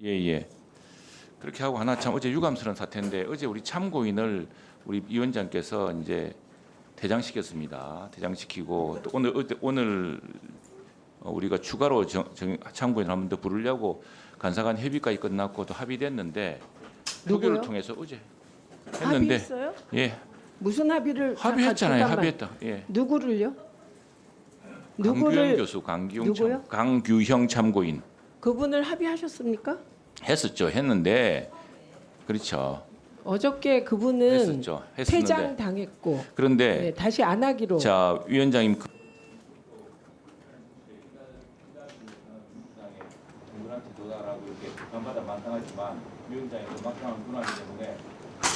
예. 그렇게 하고 하나 참 어제 유감스러운 사태인데 어제 우리 참고인을 우리 위원장께서 이제 퇴장시켰습니다. 퇴장시키고 또 오늘 우리가 추가로 참고인 한 번 더 부르려고 간사간 협의까지 끝났고 또 합의됐는데 누구요? 표결을 통해서 어제 했는데 합의했어요? 예 무슨 합의를? 합의했잖아요. 잠깐만. 합의했다. 예. 누구를요? 강규영 교수, 강규형 참고인 그분을 합의하셨습니까? 했었죠. 했는데 그렇죠. 어저께 그분은 했었는데 퇴장 당했고 그런데 네, 다시 안 하기로. 자 위원장님 그분한테 도달하고 이렇게 비판받아 마땅하지만 위원장이 막강한 분하기 때문에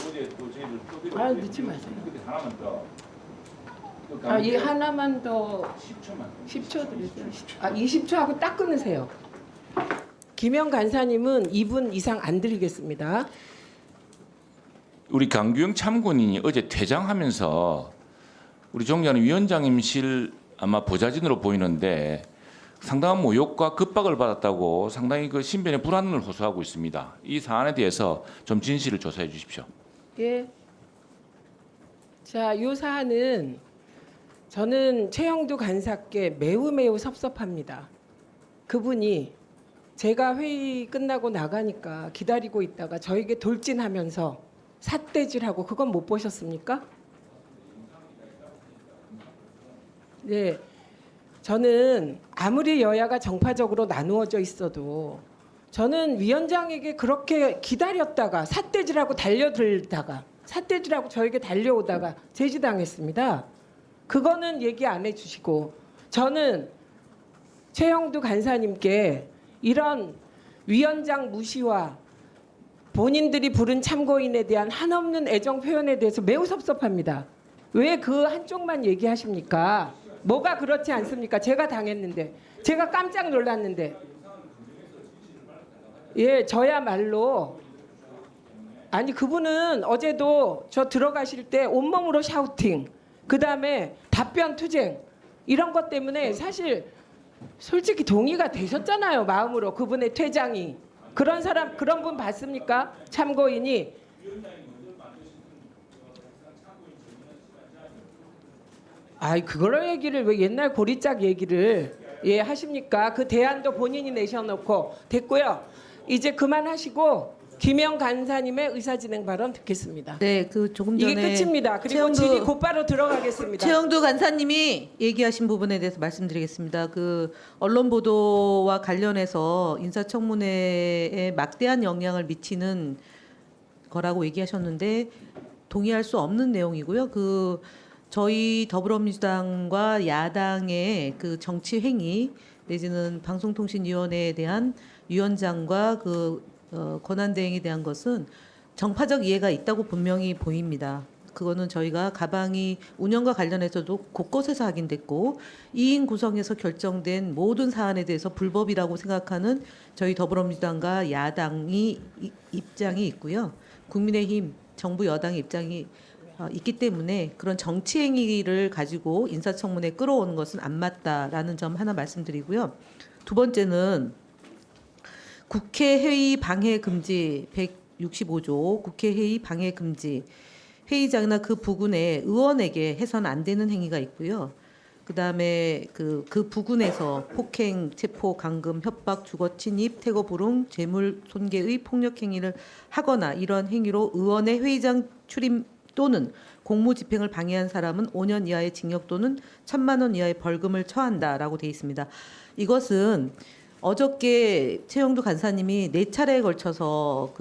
어제 또 저희들 아, 넣지 마세요. 하나만 더. 이 하나만 더 10초만. 10초 드리세요. 20초 하고 딱 끊으세요. 김영 간사님은 2분 이상 안 드리겠습니다. 우리 강규영 참고인이 어제 퇴장하면서 우리 존경하는 위원장님실 아마 보좌진으로 보이는데 상당한 모욕과 급박을 받았다고 상당히 그 신변에 불안을 호소하고 있습니다. 이 사안에 대해서 좀 진실을 조사해 주십시오. 예. 자, 이 사안은 저는 최영두 간사께 매우 섭섭합니다. 그분이 제가 회의 끝나고 나가니까 기다리고 있다가 저에게 돌진하면서 삿대질하고 그건 못 보셨습니까? 네. 저는 아무리 여야가 정파적으로 나누어져 있어도 저는 위원장에게 그렇게 기다렸다가 삿대질하고 달려들다가 삿대질하고 저에게 달려오다가 제지당했습니다. 그거는 얘기 안 해주시고 저는 최영두 간사님께 이런 위원장 무시와 본인들이 부른 참고인에 대한 한없는 애정 표현에 대해서 매우 섭섭합니다. 왜 그 한쪽만 얘기하십니까? 뭐가 그렇지 않습니까? 제가 당했는데, 제가 깜짝 놀랐는데, 예, 저야말로 아니 그분은 어제도 저 들어가실 때 온몸으로 샤우팅, 그 다음에 답변 투쟁 이런 것 때문에 사실 솔직히 동의가 되셨잖아요. 마음으로 그분의 퇴장이. 그런 사람 그런 분 봤습니까? 참고인이. 아이 그걸 얘기를 왜 옛날 고리짝 얘기를 예 하십니까? 그 대안도 본인이 내셔놓고 됐고요. 이제 그만하시고 김영 간사님의 의사진행 발언 듣겠습니다. 네, 그 조금 전에 이게 끝입니다. 그리고 질의 곧바로 들어가겠습니다. 최영두 간사님이 얘기하신 부분에 대해서 말씀드리겠습니다. 그 언론 보도와 관련해서 인사청문회에 막대한 영향을 미치는 거라고 얘기하셨는데 동의할 수 없는 내용이고요. 그 저희 더불어민주당과 야당의 그 정치 행위 내지는 방송통신위원회에 대한 위원장과 그 권한대행에 대한 것은 정파적 이해가 있다고 분명히 보입니다. 그거는 저희가 가방이 운영과 관련해서도 곳곳에서 확인됐고 2인 구성에서 결정된 모든 사안에 대해서 불법이라고 생각하는 저희 더불어민주당과 야당이 입장이 있고요. 국민의힘 정부 여당의 입장이 있기 때문에 그런 정치 행위를 가지고 인사청문회에 끌어오는 것은 안 맞다라는 점 하나 말씀드리고요. 두 번째는 국회 회의 방해 금지 165조 국회 회의 방해 금지 회의장이나 그 부근에 의원에게 해서는 안 되는 행위가 있고요. 그다음에 그 부근에서 폭행, 체포, 감금, 협박, 주거 침입, 퇴거 불응, 재물 손괴의 폭력 행위를 하거나 이런 행위로 의원의 회의장 출입 또는 공무 집행을 방해한 사람은 5년 이하의 징역 또는 1,000만 원 이하의 벌금을 처한다라고 되어 있습니다. 이것은 어저께 최영두 간사님이 4차례에 걸쳐서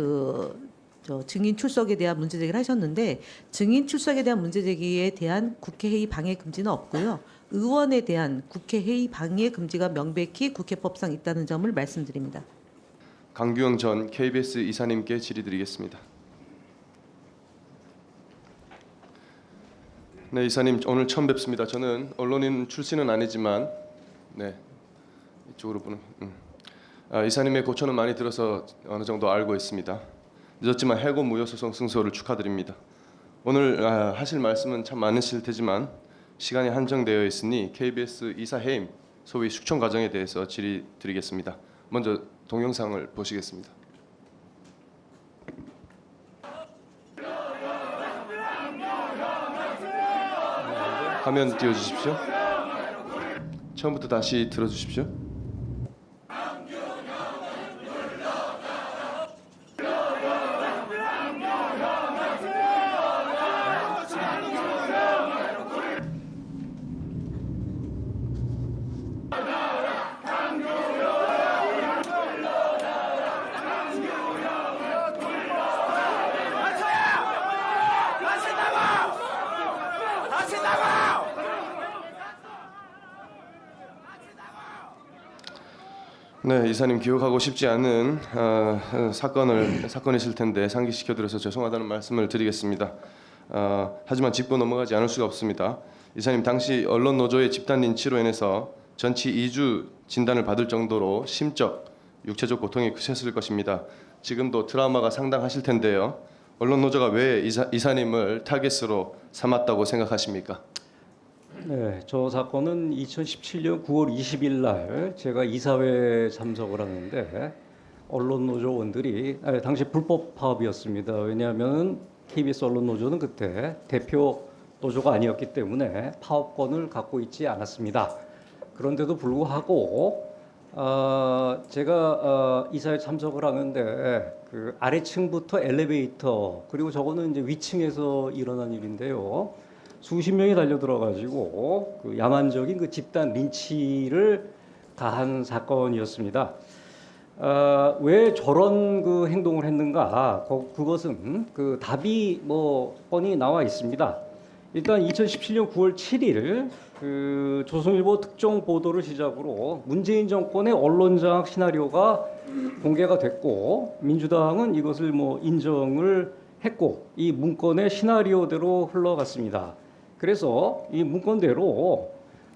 증인 출석에 대한 문제 제기를 하셨는데 증인 출석에 대한 문제 제기에 대한 국회 회의 방해 금지는 없고요. 의원에 대한 국회 회의 방해 금지가 명백히 국회법상 있다는 점을 말씀드립니다. 강규영 전 KBS 이사님께 질의드리겠습니다. 네, 이사님 오늘 처음 뵙습니다. 저는 언론인 출신은 아니지만 네. 이쪽으로 보는 이사님의 고초는 많이 들어서 어느 정도 알고 있습니다. 늦었지만 해고 무효소송 승소를 축하드립니다. 오늘 하실 말씀은 참 많으실 테지만 시간이 한정되어 있으니 KBS 이사 해임 소위 숙청 과정에 대해서 질의 드리겠습니다. 먼저 동영상을 보시겠습니다. 화면 띄워주십시오. 처음부터 다시 들어주십시오. 네, 이사님 기억하고 싶지 않은 사건이실 텐데 상기시켜드려서 죄송하다는 말씀을 드리겠습니다. 하지만 짚고 넘어가지 않을 수가 없습니다. 이사님 당시 언론 노조의 집단 린치로 인해서 전치 2주 진단을 받을 정도로 심적, 육체적 고통이 크셨을 것입니다. 지금도 트라우마가 상당하실 텐데요. 언론 노조가 왜 이사님을 타겟으로 삼았다고 생각하십니까? 네, 저 사건은 2017년 9월 20일 날 제가 이사회에 참석을 하는데 언론 노조원들이 당시 불법 파업이었습니다. 왜냐하면 KBS 언론 노조는 그때 대표 노조가 아니었기 때문에 파업권을 갖고 있지 않았습니다. 그런데도 불구하고 제가 이사회에 참석을 하는데 그 아래층부터 엘리베이터 그리고 저거는 이제 위층에서 일어난 일인데요. 수십 명이 달려들어가지고 그 야만적인 그 집단 린치를 가한 사건이었습니다. 왜 저런 그 행동을 했는가? 그것은 그 답이 뭐 뻔히 나와 있습니다. 일단 2017년 9월 7일 그 조선일보 특정 보도를 시작으로 문재인 정권의 언론장악 시나리오가 공개가 됐고 민주당은 이것을 뭐 인정을 했고 이 문건의 시나리오대로 흘러갔습니다. 그래서 이 문건대로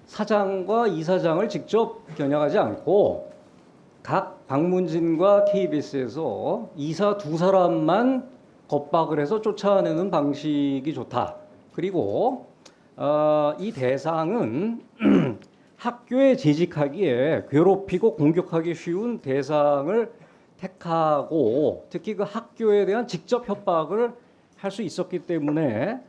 사장과 이사장을 직접 겨냥하지 않고 각 방문진과 KBS에서 이사 두 사람만 겁박을 해서 쫓아내는 방식이 좋다. 그리고 이 대상은 학교에 재직하기에 괴롭히고 공격하기 쉬운 대상을 택하고 특히 그 학교에 대한 직접 협박을 할 수 있었기 때문에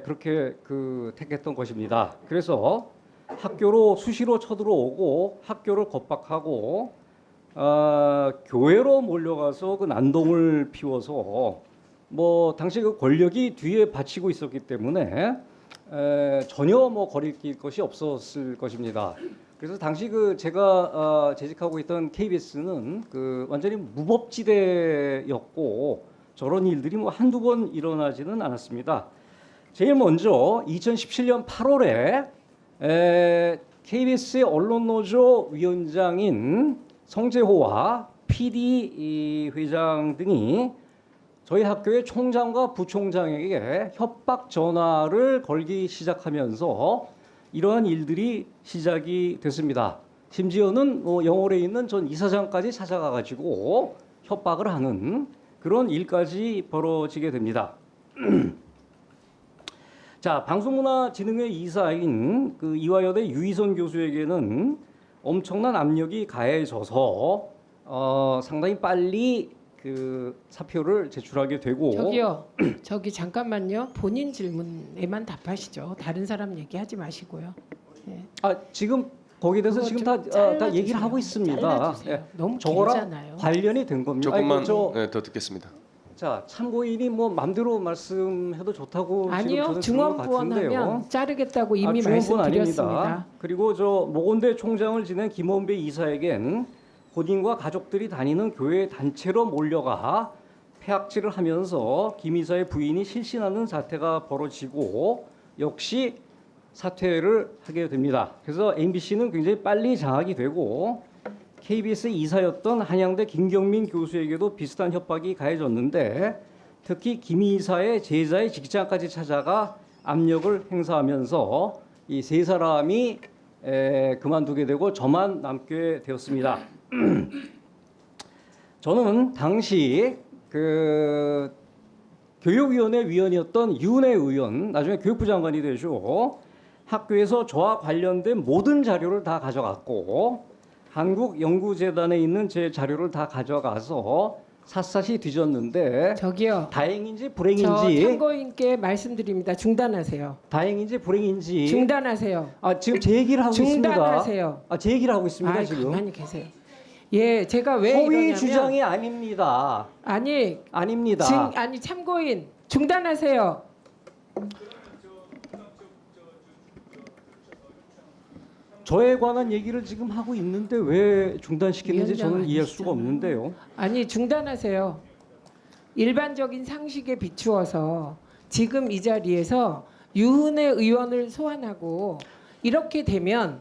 그렇게 그 택했던 것입니다. 그래서 학교로 수시로 쳐들어오고 학교를 겁박하고 교회로 몰려가서 그 난동을 피워서 뭐 당시 그 권력이 뒤에 받치고 있었기 때문에 전혀 뭐 거릴 것이 없었을 것입니다. 그래서 당시 그 제가 재직하고 있던 KBS는 그 완전히 무법지대였고 저런 일들이 뭐 한두 번 일어나지는 않았습니다. 제일 먼저 2017년 8월에 KBS의 언론노조 위원장인 성재호와 PD 회장 등이 저희 학교의 총장과 부총장에게 협박 전화를 걸기 시작하면서 이러한 일들이 시작이 됐습니다. 심지어는 영월에 있는 전 이사장까지 찾아가가지고 협박을 하는 그런 일까지 벌어지게 됩니다. 자, 방송문화진흥회 이사인 그 이화여대 유희선 교수에게는 엄청난 압력이 가해져서 상당히 빨리 그 사표를 제출하게 되고 저기 잠깐만요. 본인 질문에만 답하시죠. 다른 사람 얘기하지 마시고요. 예. 지금 거기에 대해서 지금 다 얘기를 하고 있습니다. 예. 너무 저거랑 길잖아요. 관련이 된 겁니다. 조금만 더 듣겠습니다. 자, 참고인이 뭐 맘대로 말씀해도 좋다고 아니요. 지금 저는 증언부원하면 자르겠다고 이미 증언부원 말씀드렸습니다. 아닙니다. 그리고 저 모건대 총장을 지낸 김원배 이사에겐 본인과 가족들이 다니는 교회 단체로 몰려가 폐악질을 하면서 김 이사의 부인이 실신하는 사태가 벌어지고 역시 사퇴를 하게 됩니다. 그래서 MBC는 굉장히 빨리 장악이 되고 KBS 이사였던 한양대 김경민 교수에게도 비슷한 협박이 가해졌는데 특히 김 이사의 제자의 직장까지 찾아가 압력을 행사하면서 이 세 사람이 그만두게 되고 저만 남게 되었습니다. 저는 당시 그 교육위원회 위원이었던 윤해 의원, 나중에 교육부 장관이 되죠. 학교에서 저와 관련된 모든 자료를 다 가져갔고 한국연구재단에 있는 제 자료를 다 가져가서 샅샅이 뒤졌는데 저기요. 다행인지 저 불행인지 참고인께 말씀드립니다. 중단하세요. 다행인지 불행인지 중단하세요. 지금 제 얘기를 하고 있습니다. 중단하세요. 제 얘기를 하고 있습니다. 아, 지금 가만히 계세요. 예, 제가 왜 허위 이러냐면 주장이 아닙니다. 아닙니다. 아니 참고인 중단하세요. 저에 관한 얘기를 지금 하고 있는데 왜 중단시켰는지 위원장 저는 이해할 수가 아니시잖아요. 없는데요. 아니 중단하세요. 일반적인 상식에 비추어서 지금 이 자리에서 유은혜 의원을 소환하고 이렇게 되면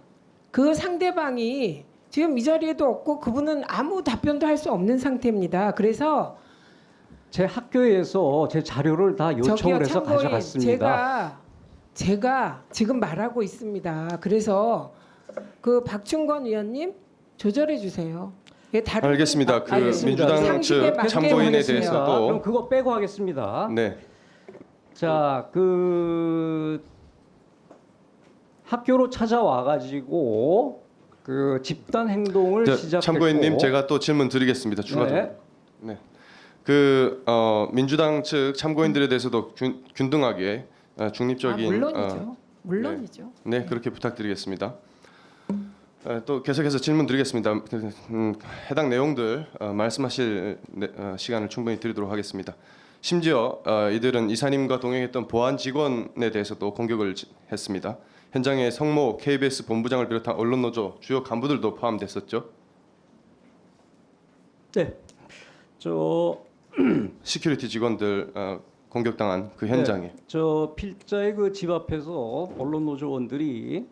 그 상대방이 지금 이 자리에도 없고 그분은 아무 답변도 할 수 없는 상태입니다. 그래서 제 학교에서 제 자료를 다 요청을 저기요, 해서 참고인, 가져갔습니다. 제가 지금 말하고 있습니다. 그래서 그 박충건 의원님 조절해 주세요. 예, 다른 알겠습니다. 그 알겠습니다. 민주당 상식에 측 맞게 참고인에 하겠습니다. 대해서도 그럼 그거 빼고 하겠습니다. 네. 자, 그 학교로 찾아와 가지고 그 집단 행동을 시작했고 참고인님 제가 또 질문 드리겠습니다. 추가적으로. 네. 그 민주당 측 참고인들에 대해서도 균등하게 중립적인 물론이죠. 물론이죠. 네, 그렇게 부탁드리겠습니다. 또 계속해서 질문 드리겠습니다. 해당 내용들 말씀하실 시간을 충분히 드리도록 하겠습니다. 심지어 이들은 이사님과 동행했던 보안 직원에 대해서도 공격을 했습니다. 현장에 성모 KBS 본부장을 비롯한 언론 노조 주요 간부들도 포함됐었죠. 네. 저 시큐리티 직원들 공격당한 그 현장에. 저 필자의 그 집 앞에서 언론 노조원들이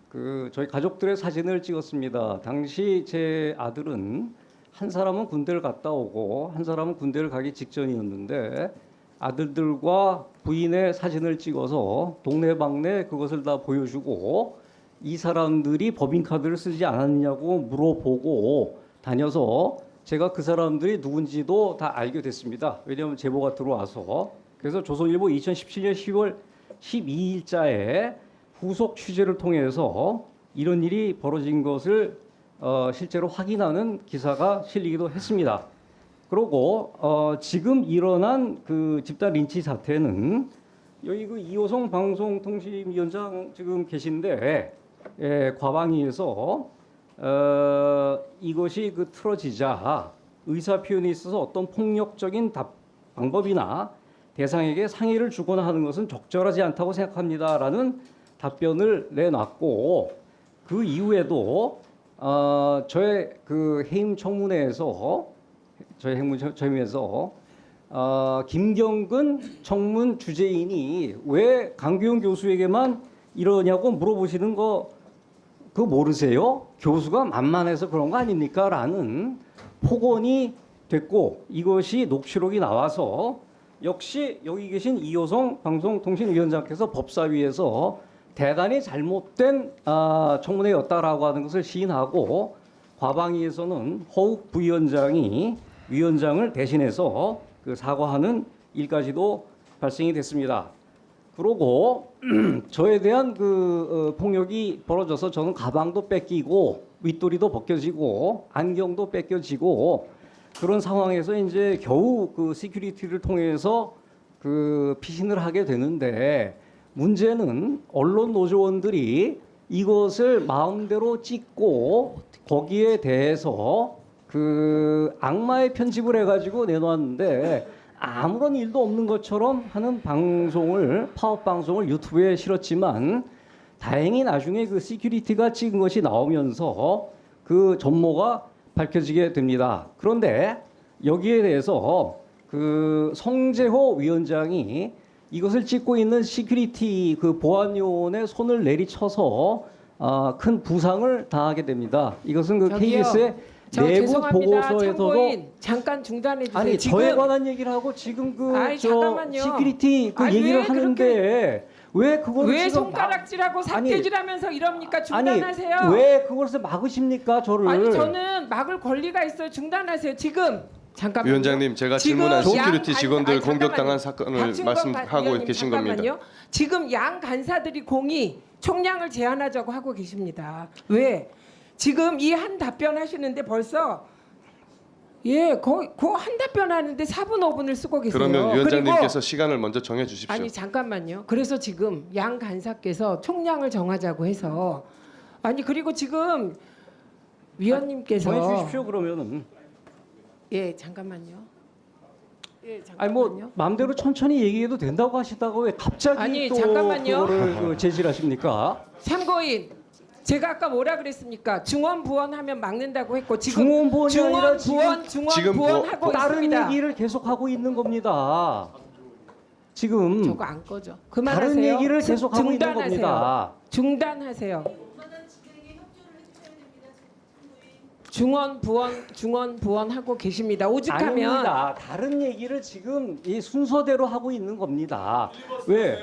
그 저희 가족들의 사진을 찍었습니다. 당시 제 아들은 한 사람은 군대를 갔다 오고 한 사람은 군대를 가기 직전이었는데 아들들과 부인의 사진을 찍어서 동네방네 그것을 다 보여주고 이 사람들이 법인카드를 쓰지 않았냐고 물어보고 다녀서 제가 그 사람들이 누군지도 다 알게 됐습니다. 왜냐하면 제보가 들어와서. 그래서 조선일보 2017년 10월 12일자에 후속 취재를 통해서 이런 일이 벌어진 것을 실제로 확인하는 기사가 실리기도 했습니다. 그리고 지금 일어난 그 집단 린치 사태는 여기 그 이호성 방송통신위원장 지금 계신데 과방위에서 이것이 그 틀어지자 의사 표현에 있어서 어떤 폭력적인 방법이나 대상에게 상의를 주거나 하는 것은 적절하지 않다고 생각합니다라는 답변을 내놨고 그 이후에도 저의 그 해임 청문회에서 김경근 청문 주재인이 왜 강규영 교수에게만 이러냐고 물어보시는 거 그거 모르세요? 교수가 만만해서 그런 거 아닙니까? 라는 폭언이 됐고 이것이 녹취록이 나와서 역시 여기 계신 이호성 방송통신위원장께서 법사위에서 대단히 잘못된 청문회였다라고 하는 것을 시인하고 과방위에서는 허욱 부위원장이 위원장을 대신해서 그 사과하는 일까지도 발생이 됐습니다. 그러고 저에 대한 그 폭력이 벌어져서 저는 가방도 뺏기고 윗도리도 벗겨지고 안경도 뺏겨지고 그런 상황에서 이제 겨우 그 시큐리티를 통해서 그 피신을 하게 되는데 문제는 언론 노조원들이 이것을 마음대로 찍고 거기에 대해서 그 악마의 편집을 해가지고 내놓았는데 아무런 일도 없는 것처럼 하는 방송을 파업 방송을 유튜브에 실었지만 다행히 나중에 그 시큐리티가 찍은 것이 나오면서 그 전모가 밝혀지게 됩니다. 그런데 여기에 대해서 그 성재호 위원장이 이것을 찍고 있는 시큐리티 그 보안요원의 손을 내리쳐서 큰 부상을 당하게 됩니다. 이것은 그 저기요. KBS의 저 내부 죄송합니다. 보고서에서도 참고인 잠깐 중단해 주세요. 아니 지금 저에 관한 얘기를 하고 지금 그 저 잠깐만요. 시큐리티 그 아니, 얘기를 왜 하는데 왜 그걸 왜 지금 손가락질하고 아니, 삿대질하면서 이럽니까? 아니 중단하세요. 왜 그것을 막으십니까 저를? 아니 저는 막을 권리가 있어요. 중단하세요. 지금 잠깐만요. 위원장님, 제가 지금 질문한 양 시큐리티 직원들 아니, 잠깐만요. 공격당한 사건을 박준건 말씀하고 의원님, 계신 잠깐만요. 겁니다. 지금 양 간사들이 공이 총량을 제한하자고 하고 계십니다. 왜? 지금 이 한 답변 하시는데 벌써 예, 거의 한 답변 하는데 4분 5분을 쓰고 계세요. 그러면 위원장님께서 그리고 시간을 먼저 정해 주십시오. 아니 잠깐만요. 그래서 지금 양 간사께서 총량을 정하자고 해서 아니 그리고 지금 위원님께서 정해주십시오 그러면은. 예 잠깐만요. 예 아니 잠깐만요. 뭐 마음대로 천천히 얘기해도 된다고 하시다가 왜 갑자기 아니, 또 잠깐만요. 그거를 제시를 하십니까? 참고인 제가 아까 뭐라 그랬습니까? 중원 부원하면 막는다고 했고 지금 중원 부원이 아니라 중원 지금 부원하고 다른 있습니다. 얘기를 계속 하고 있는 겁니다. 지금 저거 안 꺼져. 그만하세요. 다른 얘기를 계속 하고 있는 중단하세요. 겁니다. 중단하세요. 중원 부원 하고 계십니다. 오죽하면 아닙니다. 다른 얘기를 지금 이 순서대로 하고 있는 겁니다. 왜?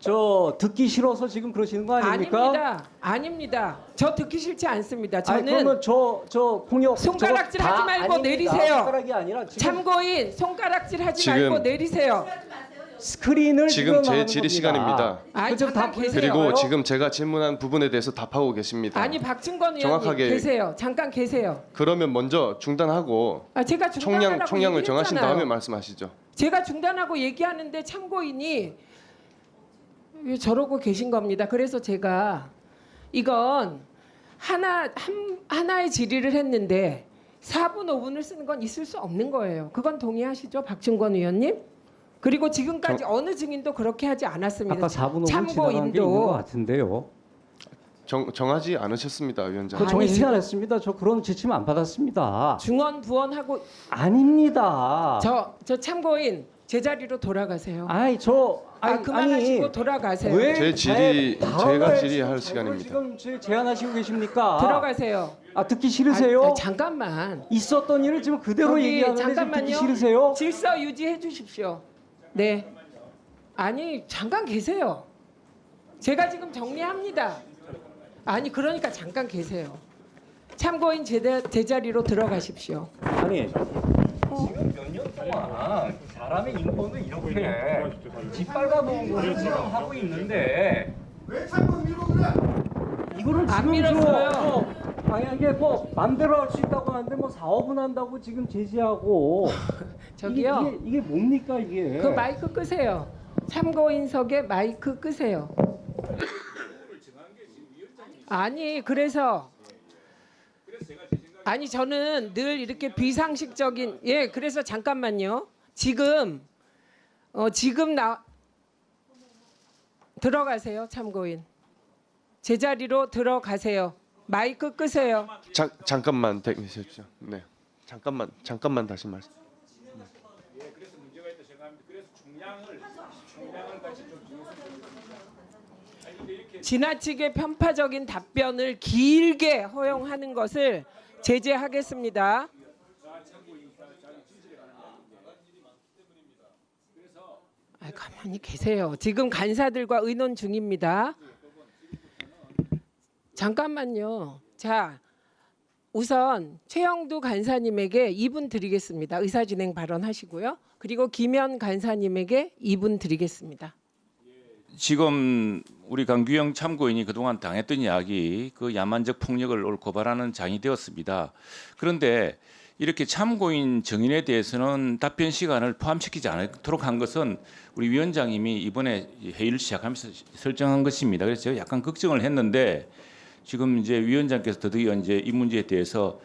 저 듣기 싫어서 지금 그러시는 거 아닙니까? 아닙니다. 저 듣기 싫지 않습니다. 아니, 저는 그러면 저 공역 손가락질 저거 하지 다 말고 아닙니다. 내리세요. 손가락이 아니라 지금 참고인 손가락질 하지 지금- 말고 내리세요. 스크린을 지금 제 하는 질의 겁니다. 시간입니다. 아니 그좀 잠깐 다 계세요. 그리고 지금 제가 질문한 부분에 대해서 답하고 계십니다. 아니 박준건 의원님 정확하게- 계세요. 잠깐 계세요. 그러면 먼저 중단하고 아 제가 중단하라고 총량을 정하신 얘기했잖아요. 다음에 말씀하시죠. 제가 중단하고 얘기하는데 참고인이 왜 저러고 계신 겁니다. 그래서 제가 이건 하나의 질의를 했는데 4분 5분을 쓰는 건 있을 수 없는 거예요. 그건 동의하시죠, 박준권 의원님? 그리고 지금까지 어느 증인도 그렇게 하지 않았습니다. 아까 4분 5분 지나간 게 있는 것 참고인도 같은데요. 정하지 않으셨습니다, 위원장. 그 아니, 정해지지 지금- 않았습니다. 저 그런 지침 안 받았습니다. 중원 부원하고 아닙니다. 저 참고인 제자리로 돌아가세요. 아니 그만하시고 돌아가세요. 왜 제 질의- 제 제가 발언을 질의할 지금 시간입니다. 지금 제안하시고 계십니까? 들어가세요. 아 듣기 싫으세요? 아니, 잠깐만. 있었던 일을 지금 그대로 저기 얘기하는데 지금 듣기 잠깐만요. 싫으세요? 질서 유지해 주십시오. 네. 아니 잠깐 계세요. 제가 지금 정리합니다. 아니 그러니까 잠깐 계세요. 참고인 제자리로 들어가십시오. 아니 지금 몇 년 동안 사람의 인권을 이렇게 짓밟아놓은 거를 지금 하고 있는데 이거를 안 지금 밀었어요. 방향에 뭐 맘대로 할 수 있다고 하는데 뭐 사업은 한다고 지금 제시하고 저기요. 이게 뭡니까 이게? 그 마이크 끄세요. 참고인석에 마이크 끄세요. 아니 그래서 아니 저는 늘 이렇게 비상식적인 그래서 잠깐만요. 지금 들어가세요. 참고인 제자리로 들어가세요. 마이크 끄세요. 잠깐만 대기하십시오. 네, 잠깐만 다시 말씀. 그래서 문제가 있다 생각합니다. 그래서 중량을 같이 좀 지나치게 편파적인 답변을 길게 허용하는 것을 제재하겠습니다. 가만히 계세요. 지금 간사들과 의논 중입니다. 잠깐만요. 자, 우선 최영두 간사님에게 2분 드리겠습니다. 의사진행 발언하시고요. 그리고 김현 간사님에게 2분 드리겠습니다. 지금 우리 강규영 참고인이 그동안 당했던 이야기, 그 야만적 폭력을 오늘 고발하는 장이 되었습니다. 그런데 이렇게 참고인 정인에 대해서는 답변 시간을 포함시키지 않도록 한 것은 우리 위원장님이 이번에 회의를 시작하면서 설정한 것입니다. 그래서 제가 약간 걱정을 했는데 지금 이제 위원장께서 드디어 이제 이 문제에 대해서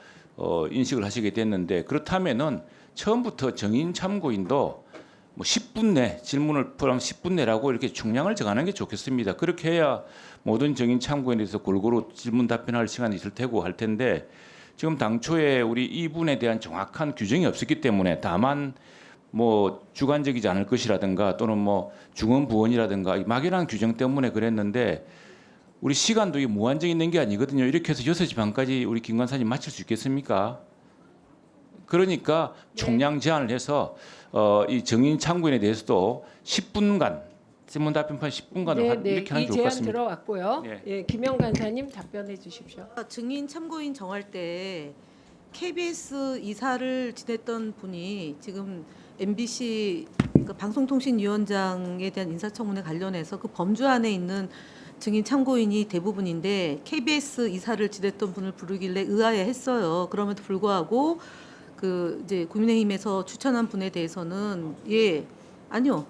인식을 하시게 됐는데, 그렇다면은 처음부터 정인 참고인도 뭐 10분 내 질문을 포함 10분 내라고 이렇게 중량을 정하는 게 좋겠습니다. 그렇게 해야 모든 정인 참고인에 대해서 골고루 질문 답변할 시간이 있을 테고 할 텐데, 지금 당초에 우리 이 부분에 대한 정확한 규정이 없었기 때문에 다만 뭐 주관적이지 않을 것이라든가 또는 뭐 중언부언이라든가 막연한 규정 때문에 그랬는데, 우리 시간도 이게 무한정 있는 게 아니거든요. 이렇게 해서 6시 반까지 우리 김 간사님 마칠 수 있겠습니까? 그러니까 총량 제한을 해서 이 정인 참고인에 대해서도 10분간 질문 답변판 10분간 이렇게 하는 게 이 좋을 것 제안 같습니다. 들어왔고요. 예. 김영 간사님 답변해 주십시오. 증인 참고인 정할 때 KBS 이사를 지냈던 분이 지금 MBC 그 방송통신위원장에 대한 인사청문회 관련해서 그 범주 안에 있는 증인 참고인이 대부분인데 KBS 이사를 지냈던 분을 부르길래 의아해했어요. 그럼에도 불구하고 그 이제 국민의힘에서 추천한 분에 대해서는 아니요.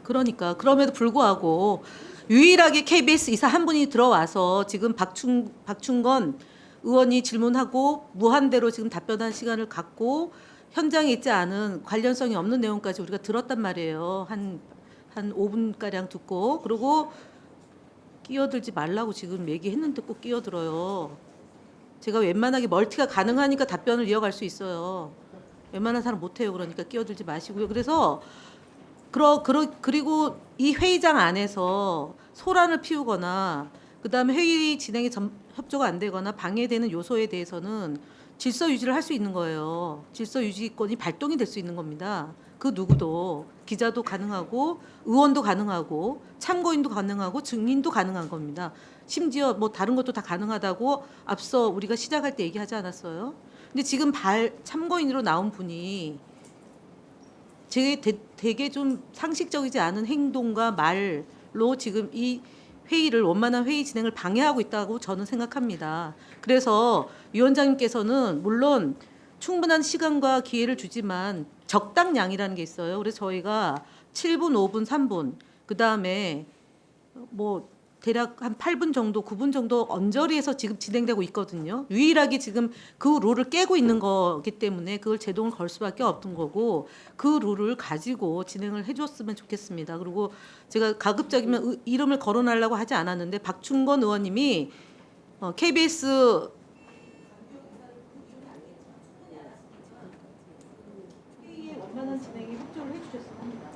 그러니까 그럼에도 불구하고 유일하게 KBS 이사 한 분이 들어와서 지금 박충건 의원이 질문하고 무한대로 지금 답변한 시간을 갖고 현장에 있지 않은 관련성이 없는 내용까지 우리가 들었단 말이에요. 한 5분가량 듣고 그리고 끼어들지 말라고 지금 얘기했는데 꼭 끼어들어요. 제가 웬만하게 멀티가 가능하니까 답변을 이어갈 수 있어요. 웬만한 사람 못해요. 그러니까 끼어들지 마시고요. 그래서 그리고 이 회의장 안에서 소란을 피우거나 그다음에 회의 진행에 협조가 안 되거나 방해되는 요소에 대해서는 질서 유지를 할 수 있는 거예요. 질서 유지권이 발동이 될 수 있는 겁니다. 그 누구도 기자도 가능하고 의원도 가능하고 참고인도 가능하고 증인도 가능한 겁니다. 심지어 뭐 다른 것도 다 가능하다고 앞서 우리가 시작할 때 얘기하지 않았어요? 근데 지금 참고인으로 나온 분이 되게 좀 상식적이지 않은 행동과 말로 지금 이 회의를 원만한 회의 진행을 방해하고 있다고 저는 생각합니다. 그래서 위원장님께서는 물론 충분한 시간과 기회를 주지만 적당량이라는 게 있어요. 그래서 저희가 7분, 5분, 3분 그다음에 뭐 대략 한 8분 정도, 9분 정도 언저리에서 지금 진행되고 있거든요. 유일하게 지금 그 룰을 깨고 있는 거기 때문에 그걸 제동을 걸 수밖에 없던 거고 그 룰을 가지고 진행을 해줬으면 좋겠습니다. 그리고 제가 가급적이면 이름을 거론하려고 하지 않았는데 박충건 의원님이 KBS 회의의 원만한 진행에 협조를 해주셨으면 합니다.